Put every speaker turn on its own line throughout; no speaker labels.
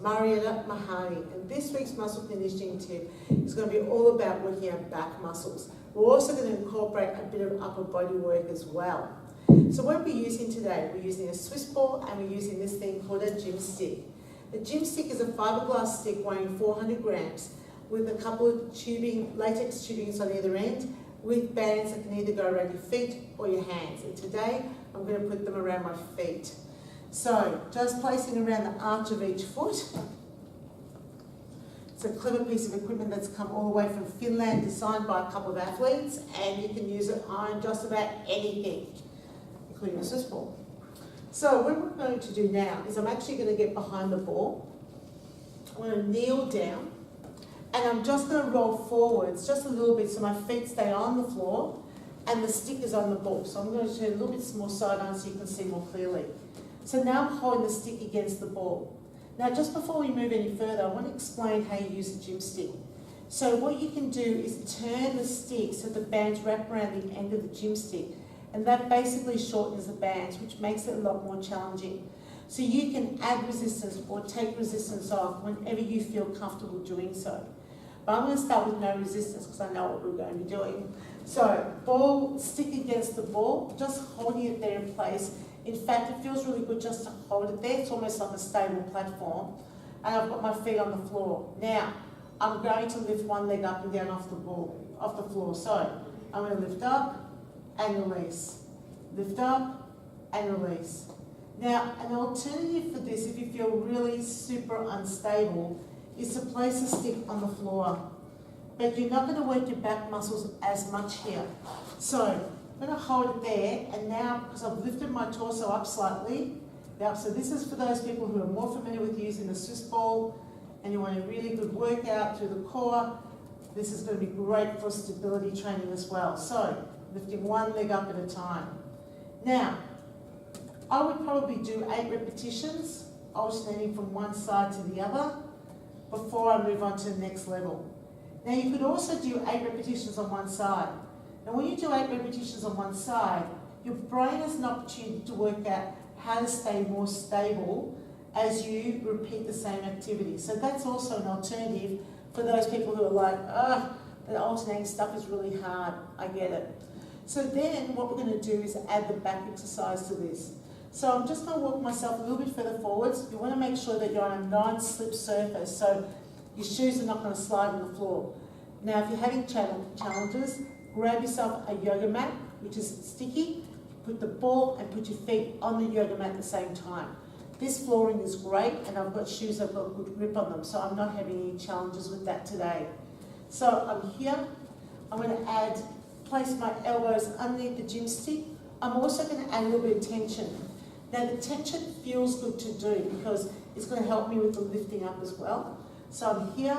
Marietta, Mehanni, and this week's muscle conditioning tip is going to be all about working our back muscles. We're also going to incorporate a bit of upper body work as well. So what we're using today, we're using a Swiss ball and we're using this thing called a Gymstick. The Gymstick is a fiberglass stick weighing 400 grams with a couple of latex tubings on either end with bands that can either go around your feet or your hands. And today I'm going to put them around my feet. So just placing around the arch of each foot. It's a clever piece of equipment that's come all the way from Finland, designed by a couple of athletes, and you can use it on just about anything, including a Swiss ball. So what we're going to do now is I'm actually going to get behind the ball. I'm going to kneel down, and I'm just going to roll forwards just a little bit so my feet stay on the floor and the stick is on the ball. So I'm going to turn a little bit more side on so you can see more clearly. So now I'm holding the stick against the ball. Now just before we move any further, I want to explain how you use a Gymstick. So what you can do is turn the stick so the bands wrap around the end of the Gymstick, and that basically shortens the bands, which makes it a lot more challenging. So you can add resistance or take resistance off whenever you feel comfortable doing so. But I'm going to start with no resistance because I know what we're going to be doing. So ball, stick against the ball, just holding it there in place. In fact, it feels really good just to hold it there. It's almost like a stable platform. And I've got my feet on the floor. Now, I'm going to lift one leg up and down off the floor. So I'm going to lift up and release. Lift up and release. Now, an alternative for this, if you feel really super unstable, is to place a stick on the floor. But you're not going to work your back muscles as much here. So I'm going to hold it there, and now, because I've lifted my torso up slightly, so this is for those people who are more familiar with using the Swiss ball, and you want a really good workout through the core. This is going to be great for stability training as well. So lifting one leg up at a time. Now, I would probably do 8 repetitions, alternating from one side to the other, before I move on to the next level. Now you could also do 8 repetitions on one side. And when you do 8 repetitions on one side, your brain has an opportunity to work out how to stay more stable as you repeat the same activity. So that's also an alternative for those people who are like, the alternating stuff is really hard, I get it. So then what we're going to do is add the back exercise to this. So I'm just going to walk myself a little bit further forwards. You want to make sure that you're on a non-slip surface, so your shoes are not going to slide on the floor. Now if you're having challenges, grab yourself a yoga mat, which is sticky, put the ball and put your feet on the yoga mat at the same time. This flooring is great, and I've got shoes that have got good grip on them, so I'm not having any challenges with that today. So I'm here, I'm going to place my elbows underneath the Gymstick. I'm also going to add a little bit of tension. Now the tension feels good to do because it's going to help me with the lifting up as well. So I'm here,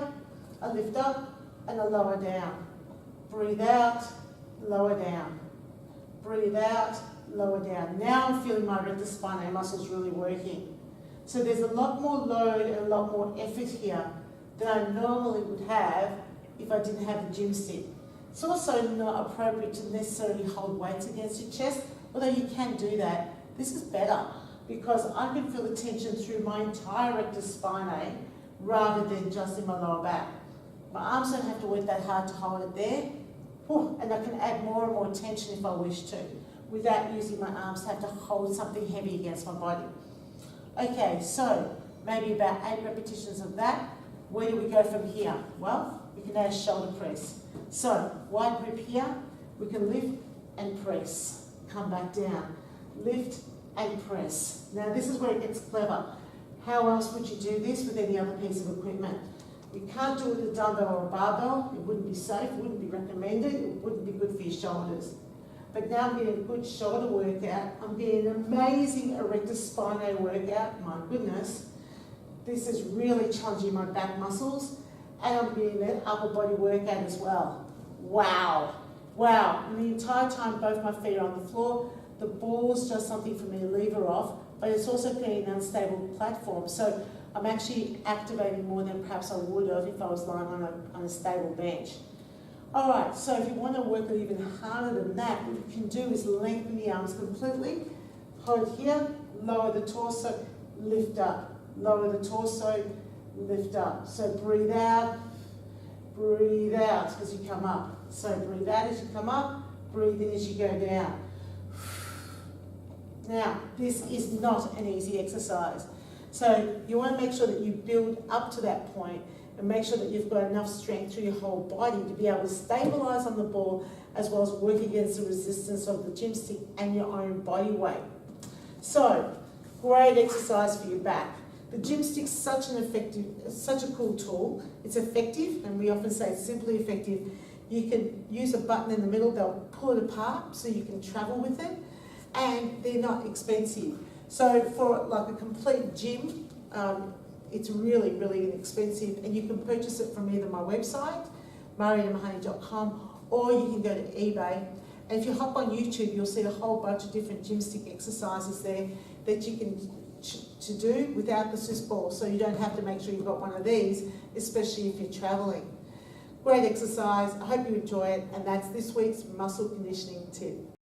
I lift up and I lower down. Breathe out, lower down. Breathe out, lower down. Now I'm feeling my rectus spinae muscles really working. So there's a lot more load and a lot more effort here than I normally would have if I didn't have the Gymstick. It's also not appropriate to necessarily hold weights against your chest, although you can do that. This is better because I can feel the tension through my entire rectus spinae rather than just in my lower back. My arms don't have to work that hard to hold it there. And I can add more and more tension if I wish to, without using my arms to have to hold something heavy against my body. Okay, so maybe about 8 repetitions of that. Where do we go from here? Well, we can add a shoulder press. So, wide grip here, we can lift and press. Come back down. Lift and press. Now this is where it gets clever. How else would you do this with any other piece of equipment? You can't do it with a dumbbell or a barbell. It wouldn't be safe, it wouldn't be recommended, it wouldn't be good for your shoulders. But now I'm getting a good shoulder workout. I'm getting an amazing rectus spinae workout. My goodness. This is really challenging my back muscles. And I'm getting an upper body workout as well. Wow. Wow. And the entire time both my feet are on the floor. The ball's just something for me to lever off, but it's also creating an unstable platform. So I'm actually activating more than perhaps I would have if I was lying on a stable bench. All right, so if you want to work it even harder than that, what you can do is lengthen the arms completely, hold here, lower the torso, lift up, lower the torso, lift up. So breathe out as you come up. So breathe out as you come up, breathe in as you go down. Now, this is not an easy exercise. So you want to make sure that you build up to that point and make sure that you've got enough strength through your whole body to be able to stabilise on the ball as well as work against the resistance of the gym stick and your own body weight. So, great exercise for your back. The gym stick's such a cool tool. It's effective, and we often say it's simply effective. You can use a button in the middle, they'll pull it apart so you can travel with it, and they're not expensive. So for like a complete gym, it's really, really inexpensive, and you can purchase it from either my website, mariettamehanni.com, or you can go to eBay. And if you hop on YouTube, you'll see a whole bunch of different gym stick exercises there that you can to do without the Swiss ball, so you don't have to make sure you've got one of these, especially if you're traveling. Great exercise. I hope you enjoy it, and that's this week's muscle conditioning tip.